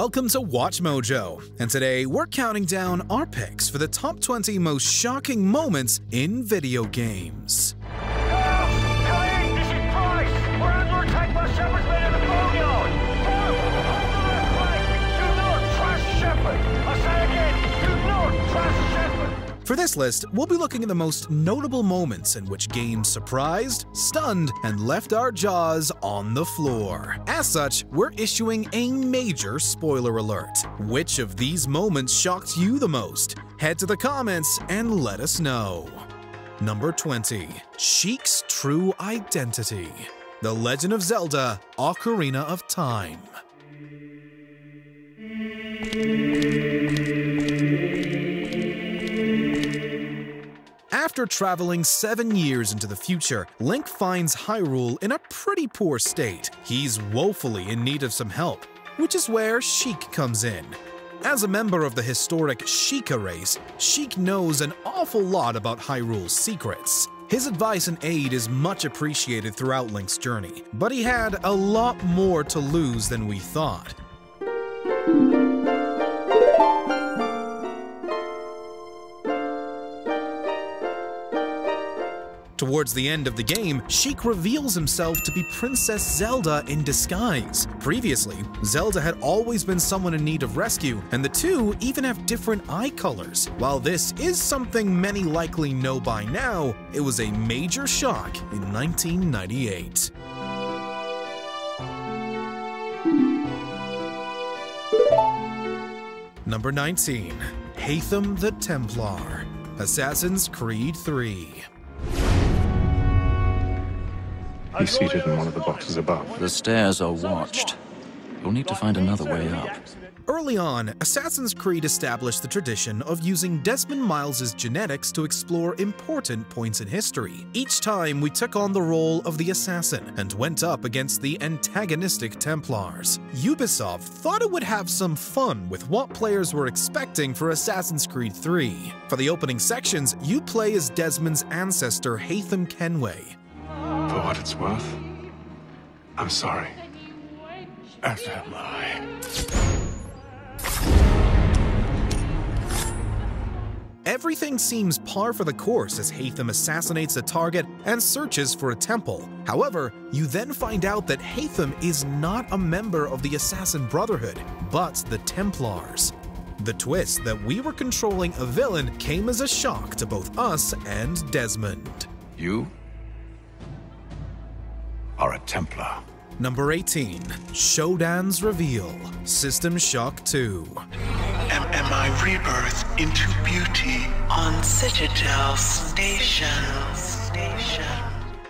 Welcome to Watch Mojo, and today we're counting down our picks for the top 20 most shocking moments in video games. For this list, we'll be looking at the most notable moments in which games surprised, stunned, and left our jaws on the floor. As such, we're issuing a major spoiler alert. Which of these moments shocked you the most? Head to the comments and let us know. Number 20. Sheik's True Identity. The Legend of Zelda: Ocarina of Time. After traveling 7 years into the future, Link finds Hyrule in a pretty poor state. He's woefully in need of some help, which is where Sheik comes in. As a member of the historic Sheikah race, Sheik knows an awful lot about Hyrule's secrets. His advice and aid is much appreciated throughout Link's journey, but he had a lot more to lose than we thought. Towards the end of the game, Sheik reveals himself to be Princess Zelda in disguise. Previously, Zelda had always been someone in need of rescue, and the two even have different eye colors. While this is something many likely know by now, it was a major shock in 1998. Number 19. Haytham the Templar. Assassin's Creed 3. He's seated in one of the boxes above. The stairs are watched. You'll need to find another way up. Early on, Assassin's Creed established the tradition of using Desmond Miles' genetics to explore important points in history. Each time, we took on the role of the assassin and went up against the antagonistic Templars. Ubisoft thought it would have some fun with what players were expecting for Assassin's Creed 3. For the opening sections, you play as Desmond's ancestor Haytham Kenway. For what it's worth, I'm sorry. As am I. Everything seems par for the course as Haytham assassinates a target and searches for a temple. However, you then find out that Haytham is not a member of the Assassin Brotherhood, but the Templars. The twist that we were controlling a villain came as a shock to both us and Desmond. You are a Templar. Number 18. Shodan's Reveal. System Shock 2. Am I rebirth into beauty on Citadel Station?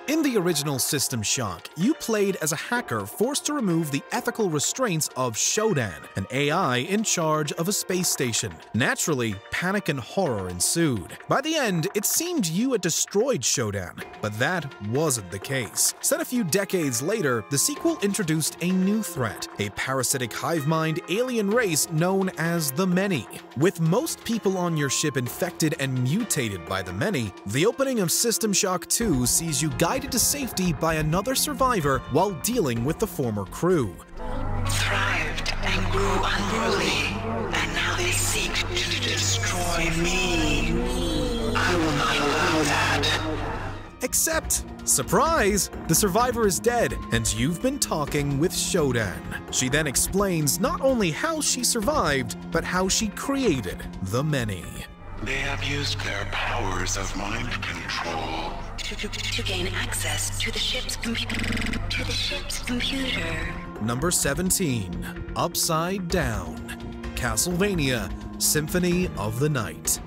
In the original System Shock, you played as a hacker forced to remove the ethical restraints of Shodan, an AI in charge of a space station. Naturally, panic and horror ensued. By the end, it seemed you had destroyed Shodan, but that wasn't the case. Set a few decades later, the sequel introduced a new threat, a parasitic hive mind alien race known as the Many. With most people on your ship infected and mutated by the Many, the opening of System Shock 2 sees you guided to safety by another survivor while dealing with the former crew. Thrived and grew unruly, and now they seek to destroy me. I will not allow that. Except, surprise, the survivor is dead, and you've been talking with Shodan. She then explains not only how she survived, but how she created the Many. They have used their powers of mind control to gain access to the ship's computer. Number 17. Upside Down. Castlevania: Symphony of the Night.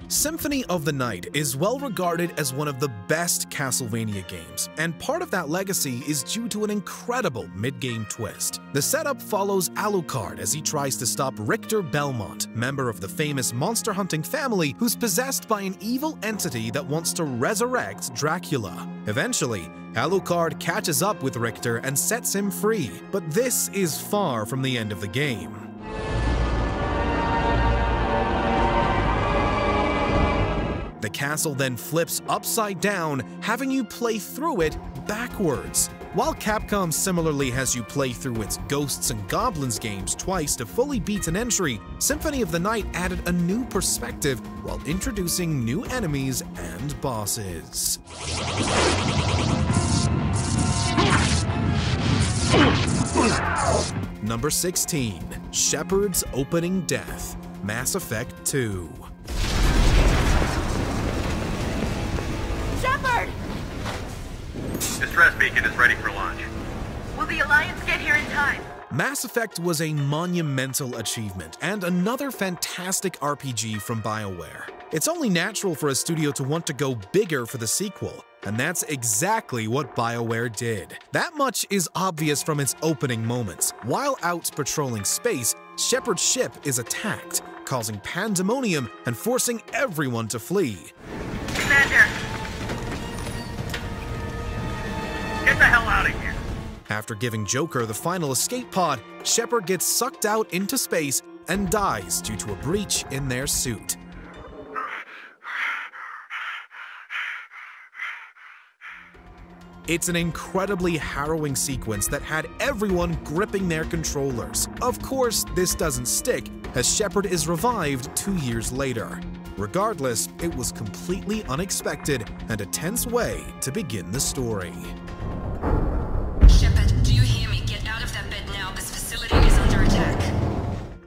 Symphony of the Night is well regarded as one of the best Castlevania games, and part of that legacy is due to an incredible mid-game twist. The setup follows Alucard as he tries to stop Richter Belmont, member of the famous monster hunting family who's possessed by an evil entity that wants to resurrect Dracula. Eventually, Alucard catches up with Richter and sets him free, but this is far from the end of the game. The castle then flips upside down, having you play through it backwards. While Capcom similarly has you play through its Ghosts and Goblins games twice to fully beat an entry, Symphony of the Night added a new perspective while introducing new enemies and bosses. Number 16. Shepard's Opening Death, Mass Effect 2. Shepard! Distress beacon is ready for launch. Will the Alliance get here in time? Mass Effect was a monumental achievement and another fantastic RPG from BioWare. It's only natural for a studio to want to go bigger for the sequel, and that's exactly what BioWare did. That much is obvious from its opening moments. While out patrolling space, Shepard's ship is attacked, causing pandemonium and forcing everyone to flee. Commander! Get the hell out of here! After giving Joker the final escape pod, Shepard gets sucked out into space and dies due to a breach in their suit. It's an incredibly harrowing sequence that had everyone gripping their controllers. Of course, this doesn't stick, as Shepard is revived 2 years later. Regardless, it was completely unexpected and a tense way to begin the story. Shepard, do you hear me? Get out of that bed now. This facility is under attack.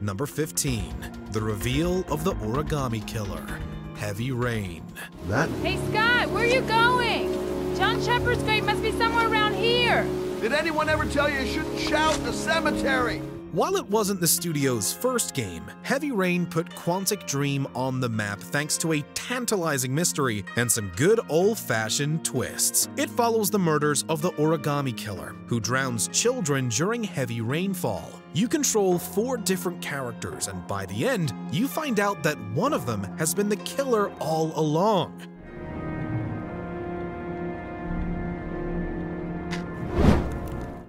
Number 15. The reveal of the Origami Killer, Heavy Rain. Hey, Scott, where are you going? John Shepard's grave must be somewhere around here. Did anyone ever tell you shouldn't shout in the cemetery? While it wasn't the studio's first game, Heavy Rain put Quantic Dream on the map thanks to a tantalizing mystery and some good old-fashioned twists. It follows the murders of the Origami Killer, who drowns children during heavy rainfall. You control 4 different characters, and by the end, you find out that one of them has been the killer all along.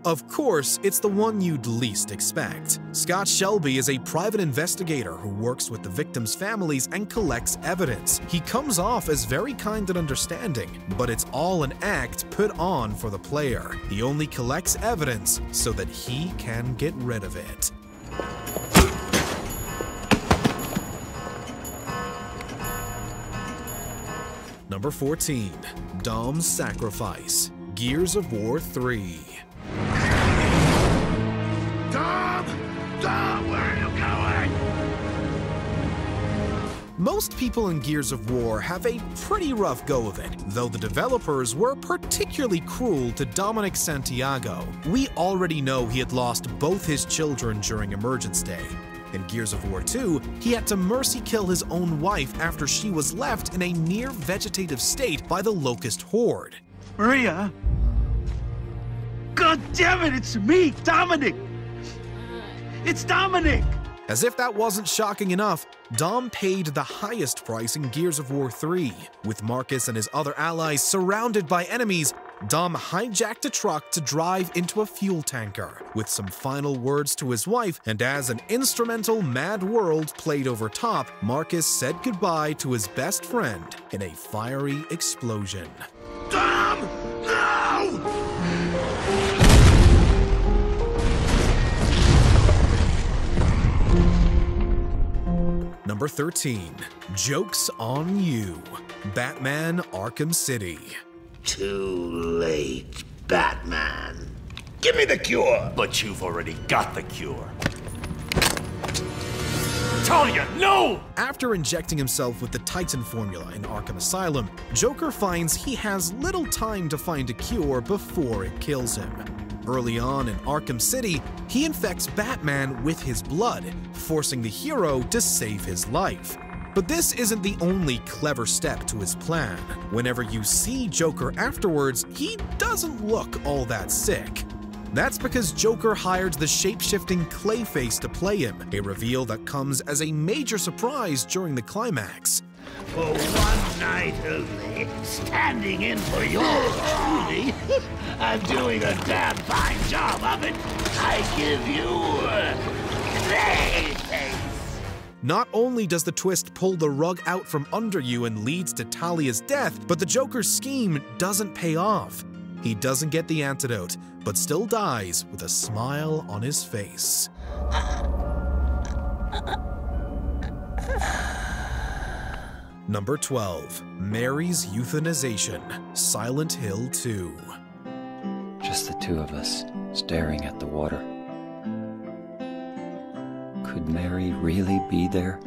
Of course, it's the one you'd least expect. Scott Shelby is a private investigator who works with the victims' families and collects evidence. He comes off as very kind and understanding, but it's all an act put on for the player. He only collects evidence so that he can get rid of it. Number 14. Dom's Sacrifice, Gears of War 3. Dom, where are you going? Most people in Gears of War have a pretty rough go of it, though the developers were particularly cruel to Dominic Santiago. We already know he had lost both his children during Emergence Day. In Gears of War 2, he had to mercy kill his own wife after she was left in a near vegetative state by the Locust Horde. Maria? God damn it, it's me, Dominic! It's Dominic! As if that wasn't shocking enough, Dom paid the highest price in Gears of War 3. With Marcus and his other allies surrounded by enemies, Dom hijacked a truck to drive into a fuel tanker. With some final words to his wife, and as an instrumental Mad World played over top, Marcus said goodbye to his best friend in a fiery explosion. Dom! No! Number 13. Joke's on You, Batman Arkham City. Too late, Batman. Give me the cure! But you've already got the cure. Talia, no! After injecting himself with the Titan formula in Arkham Asylum, Joker finds he has little time to find a cure before it kills him. Early on in Arkham City, he infects Batman with his blood, forcing the hero to save his life. But this isn't the only clever step to his plan. Whenever you see Joker afterwards, he doesn't look all that sick. That's because Joker hired the shape-shifting Clayface to play him, a reveal that comes as a major surprise during the climax. For one night only, standing in for yours truly, and doing a damn fine job of it, I give you Clayface. Not only does the twist pull the rug out from under you and leads to Talia's death, but the Joker's scheme doesn't pay off. He doesn't get the antidote, but still dies with a smile on his face. Number 12. Mary's Euthanization, Silent Hill 2. Just the two of us, staring at the water. Could Mary really be there?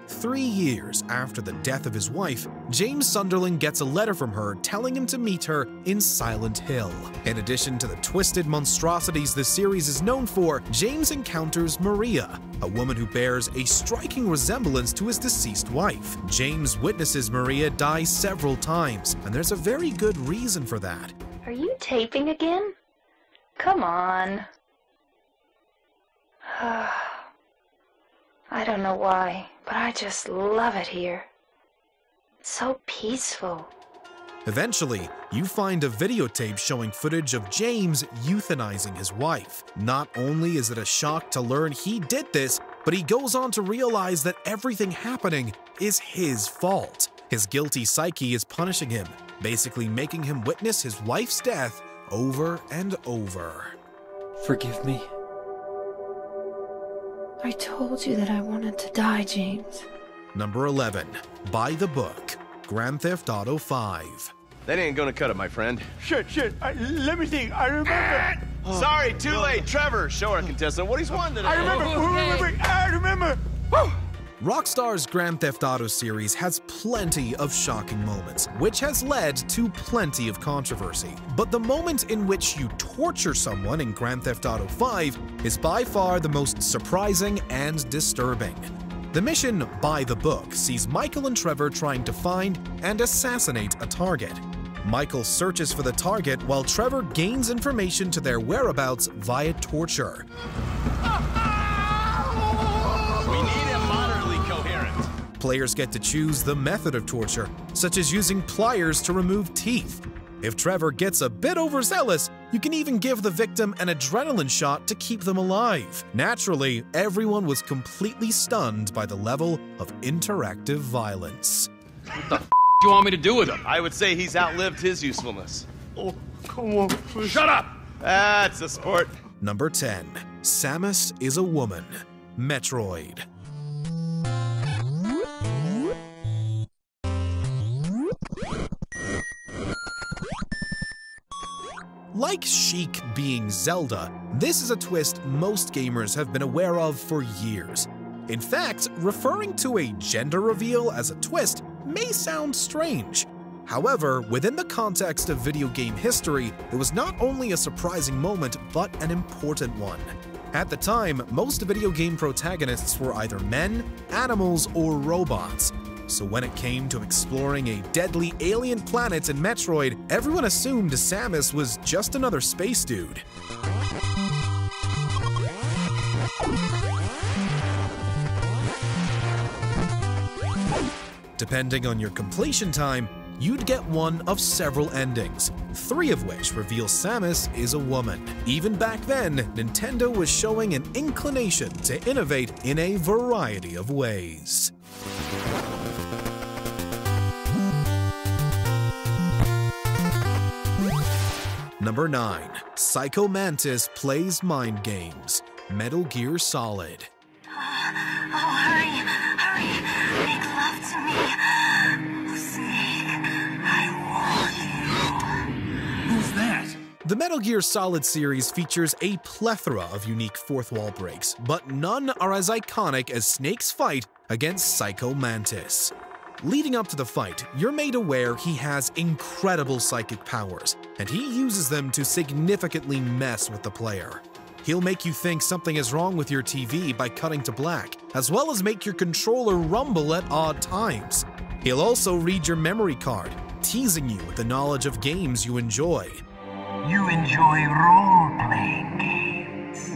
3 years after the death of his wife, James Sunderland gets a letter from her telling him to meet her in Silent Hill. In addition to the twisted monstrosities the series is known for, James encounters Maria, a woman who bears a striking resemblance to his deceased wife. James witnesses Maria die several times, and there's a very good reason for that. Are you taping again? Come on. I don't know why, but I just love it here. It's so peaceful. Eventually, you find a videotape showing footage of James euthanizing his wife. Not only is it a shock to learn he did this, but he goes on to realize that everything happening is his fault. His guilty psyche is punishing him, basically making him witness his wife's death over and over. Forgive me. I told you that I wanted to die, James. Number 11. By the Book, Grand Theft Auto 5. That ain't gonna cut it, my friend. Shit. Let me think. I remember. Sorry, too late. Trevor, show our contestant what he's won today. I remember. I remember. Rockstar's Grand Theft Auto series has plenty of shocking moments, which has led to plenty of controversy. But the moment in which you torture someone in Grand Theft Auto 5 is by far the most surprising and disturbing. The mission By the Book sees Michael and Trevor trying to find and assassinate a target. Michael searches for the target while Trevor gains information to their whereabouts via torture. Players get to choose the method of torture, such as using pliers to remove teeth. If Trevor gets a bit overzealous, you can even give the victim an adrenaline shot to keep them alive. Naturally, everyone was completely stunned by the level of interactive violence. What the f*** do you want me to do with him? I would say he's outlived his usefulness. Oh, come on, please. Shut up! That's a sport. Number 10. Samus is a Woman, Metroid. Like Sheik being Zelda, this is a twist most gamers have been aware of for years. In fact, referring to a gender reveal as a twist may sound strange. However, within the context of video game history, it was not only a surprising moment, but an important one. At the time, most video game protagonists were either men, animals, or robots. So when it came to exploring a deadly alien planet in Metroid, everyone assumed Samus was just another space dude. Depending on your completion time, you'd get one of several endings, 3 of which reveal Samus is a woman. Even back then, Nintendo was showing an inclination to innovate in a variety of ways. Number 9. Psycho Mantis plays mind games, Metal Gear Solid. Hurry. Make love to me. Snake, I want you. Who's that? The Metal Gear Solid series features a plethora of unique fourth wall breaks, but none are as iconic as Snake's fight against Psycho Mantis. Leading up to the fight, you're made aware he has incredible psychic powers, and he uses them to significantly mess with the player. He'll make you think something is wrong with your TV by cutting to black, as well as make your controller rumble at odd times. He'll also read your memory card, teasing you with the knowledge of games you enjoy. You enjoy role-playing games.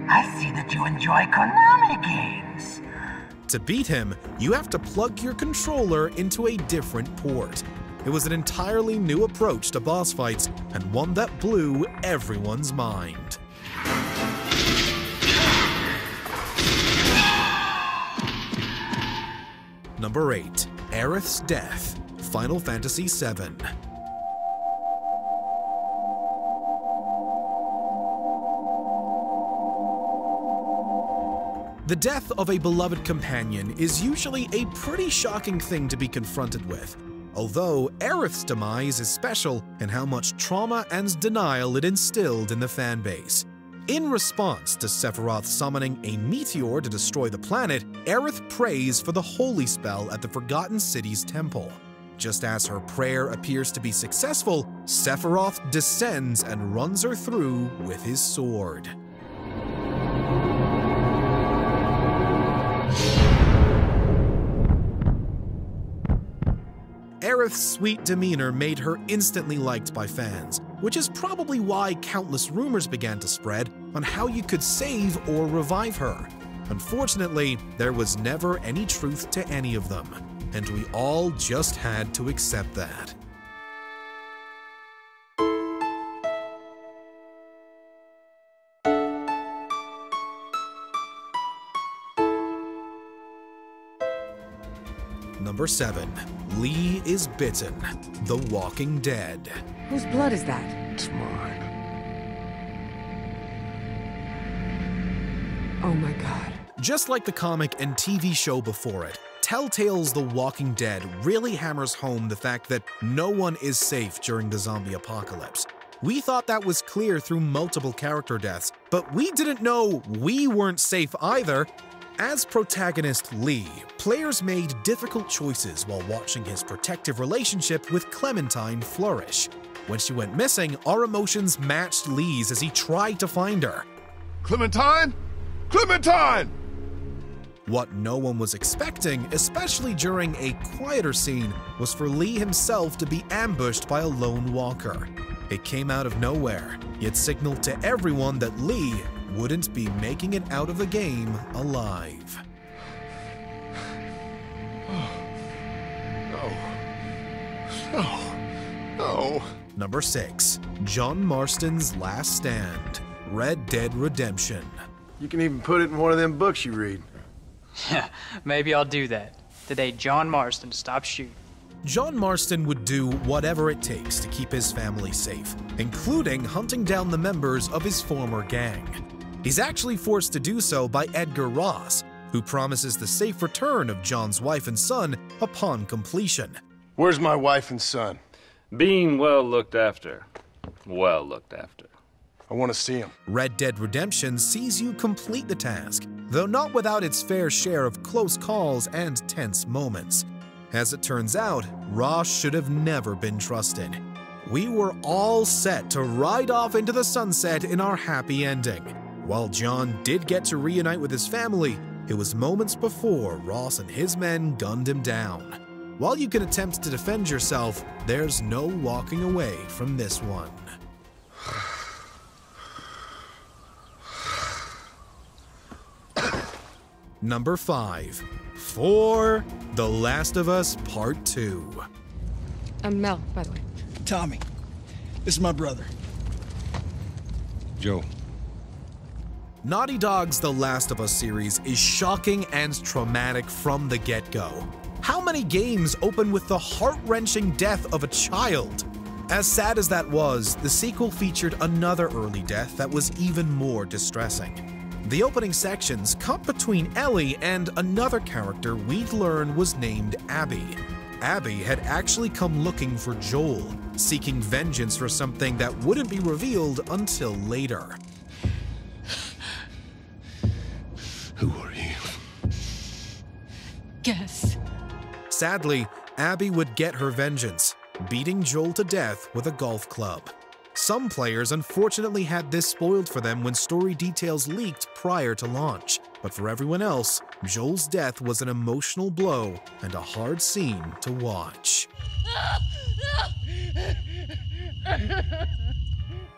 I see that you enjoy Konami games. To beat him, you have to plug your controller into a different port. It was an entirely new approach to boss fights, and one that blew everyone's mind. Number 8. Aerith's Death, Final Fantasy VII. The death of a beloved companion is usually a pretty shocking thing to be confronted with, although Aerith's demise is special in how much trauma and denial it instilled in the fanbase. In response to Sephiroth summoning a meteor to destroy the planet, Aerith prays for the holy spell at the Forgotten City's temple. Just as her prayer appears to be successful, Sephiroth descends and runs her through with his sword. Aerith's sweet demeanor made her instantly liked by fans, which is probably why countless rumors began to spread on how you could save or revive her. Unfortunately, there was never any truth to any of them, and we all just had to accept that. Number 7. Lee is Bitten, The Walking Dead. Whose blood is that? It's mine. Oh my god. Just like the comic and TV show before it, Telltale's The Walking Dead really hammers home the fact that no one is safe during the zombie apocalypse. We thought that was clear through multiple character deaths, but we didn't know we weren't safe either. As protagonist Lee, players made difficult choices while watching his protective relationship with Clementine flourish. When she went missing, our emotions matched Lee's as he tried to find her. Clementine? Clementine! What no one was expecting, especially during a quieter scene, was for Lee himself to be ambushed by a lone walker. It came out of nowhere, yet signaled to everyone that Lee wouldn't be making it out of the game alive. No. Number 6. John Marston's Last Stand, Red Dead Redemption. You can even put it in one of them books you read. Yeah, maybe I'll do that. Today, John Marston stopped shooting. John Marston would do whatever it takes to keep his family safe, including hunting down the members of his former gang. He's actually forced to do so by Edgar Ross, who promises the safe return of John's wife and son upon completion. Where's my wife and son? Being well looked after. Well looked after. I want to see him. Red Dead Redemption sees you complete the task, though not without its fair share of close calls and tense moments. As it turns out, Ross should have never been trusted. We were all set to ride off into the sunset in our happy ending. While John did get to reunite with his family, it was moments before Ross and his men gunned him down. While you can attempt to defend yourself, there's no walking away from this one. Number 5. For The Last of Us Part 2. I'm Mel, by the way. Tommy. This is my brother. Joe. Naughty Dog's The Last of Us series is shocking and traumatic from the get-go. How many games open with the heart-wrenching death of a child? As sad as that was, the sequel featured another early death that was even more distressing. The opening sections cut between Ellie and another character we'd learn was named Abby. Abby had actually come looking for Joel, seeking vengeance for something that wouldn't be revealed until later. Who are you? Guess. Sadly, Abby would get her vengeance, beating Joel to death with a golf club. Some players unfortunately had this spoiled for them when story details leaked prior to launch, but for everyone else, Joel's death was an emotional blow and a hard scene to watch.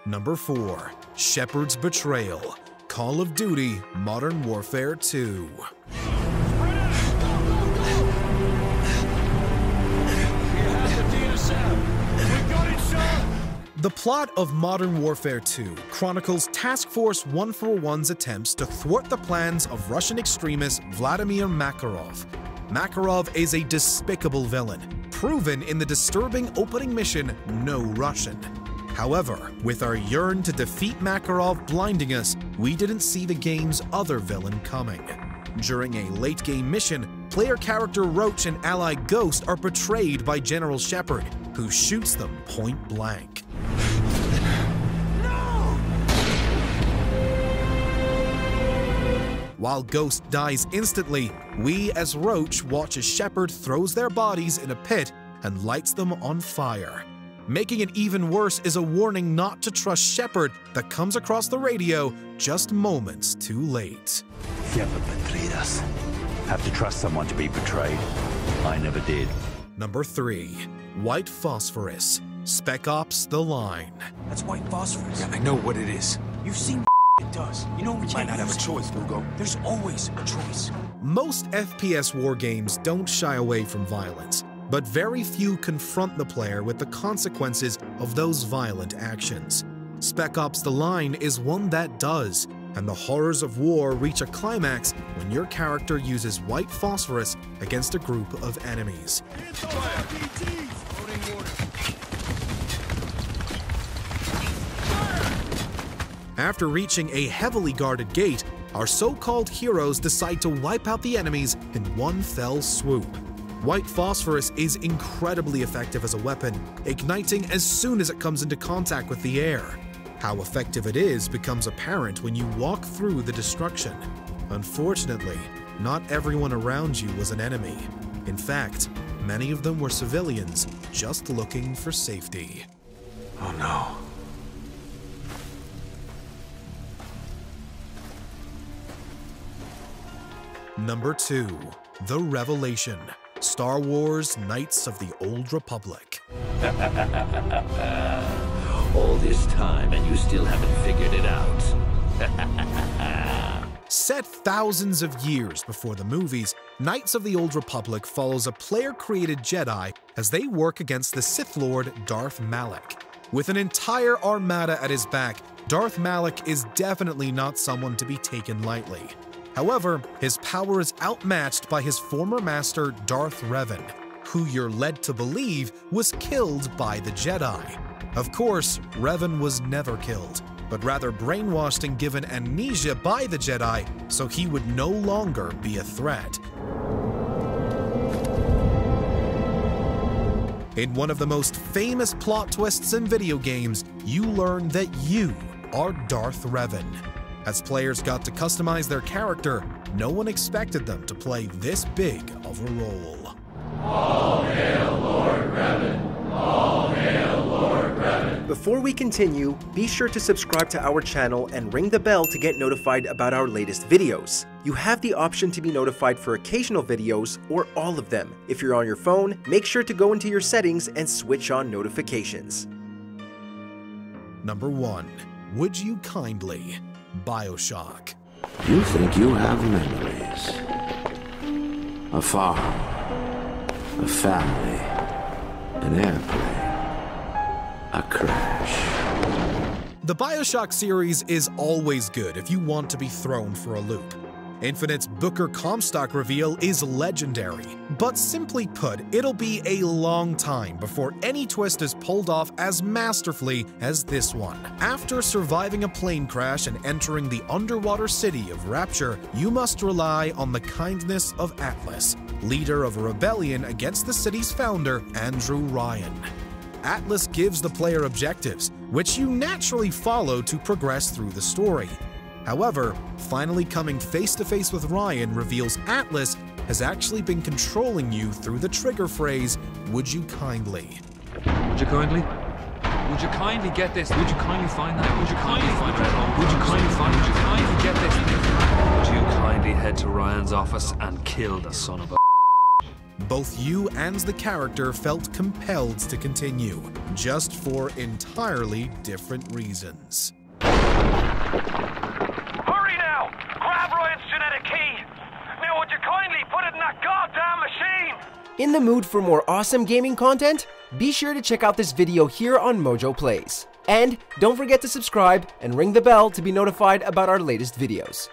Number 4. Shepard's Betrayal, Call of Duty Modern Warfare 2. The plot of Modern Warfare 2 chronicles Task Force 141's attempts to thwart the plans of Russian extremist Vladimir Makarov. Makarov is a despicable villain, proven in the disturbing opening mission, No Russian. However, with our yearn to defeat Makarov blinding us, we didn't see the game's other villain coming. During a late-game mission, player character Roach and ally Ghost are betrayed by General Shepard, who shoots them point blank. While Ghost dies instantly, we as Roach watch as Shepard throws their bodies in a pit and lights them on fire. Making it even worse is a warning not to trust Shepard that comes across the radio just moments too late. You ever betrayed us? Have to trust someone to be betrayed? I never did. Number 3. White Phosphorus. Spec Ops: The Line. That's white phosphorus. Yeah, I know what it is. You've seen it does. You know we might not have a choice, Hugo. There's always a choice. Most FPS war games don't shy away from violence, but very few confront the player with the consequences of those violent actions. Spec Ops: The Line is one that does, and the horrors of war reach a climax when your character uses white phosphorus against a group of enemies. After reaching a heavily guarded gate, our so-called heroes decide to wipe out the enemies in one fell swoop. White phosphorus is incredibly effective as a weapon, igniting as soon as it comes into contact with the air. How effective it is becomes apparent when you walk through the destruction. Unfortunately, not everyone around you was an enemy. In fact, many of them were civilians just looking for safety. Oh no. Number 2. The Revelation. Star Wars: Knights of the Old Republic. All this time and you still haven't figured it out. Set thousands of years before the movies, Knights of the Old Republic follows a player-created Jedi as they work against the Sith Lord Darth Malak. With an entire armada at his back, Darth Malak is definitely not someone to be taken lightly. However, his power is outmatched by his former master Darth Revan, who you're led to believe was killed by the Jedi. Of course, Revan was never killed, but rather brainwashed and given amnesia by the Jedi so he would no longer be a threat. In one of the most famous plot twists in video games, you learn that you are Darth Revan. As players got to customize their character, no one expected them to play this big of a role. All hail Lord Revan! All hail Lord Revan! Before we continue, be sure to subscribe to our channel and ring the bell to get notified about our latest videos. You have the option to be notified for occasional videos or all of them. If you're on your phone, make sure to go into your settings and switch on notifications. Number 1. Would You Kindly? BioShock. You think you have memories. A farm, a family, an airplane, a crash. The BioShock series is always good if you want to be thrown for a loop. Infinite's Booker Comstock reveal is legendary, but simply put, it'll be a long time before any twist is pulled off as masterfully as this one. After surviving a plane crash and entering the underwater city of Rapture, you must rely on the kindness of Atlas, leader of a rebellion against the city's founder, Andrew Ryan. Atlas gives the player objectives, which you naturally follow to progress through the story. However, finally coming face-to-face with Ryan reveals Atlas has actually been controlling you through the trigger phrase, "Would you kindly?" Would you kindly? Would you kindly get this? Would you kindly find that? Would you kindly find it? Would you kindly find it? Would you kindly get this? Would you kindly head to Ryan's office and kill the son of a... Both you and the character felt compelled to continue, just for entirely different reasons. Hurry now! Grab Ryan's genetic key! Now would you kindly put it in that goddamn machine? In the mood for more awesome gaming content? Be sure to check out this video here on Mojo Plays. And don't forget to subscribe and ring the bell to be notified about our latest videos.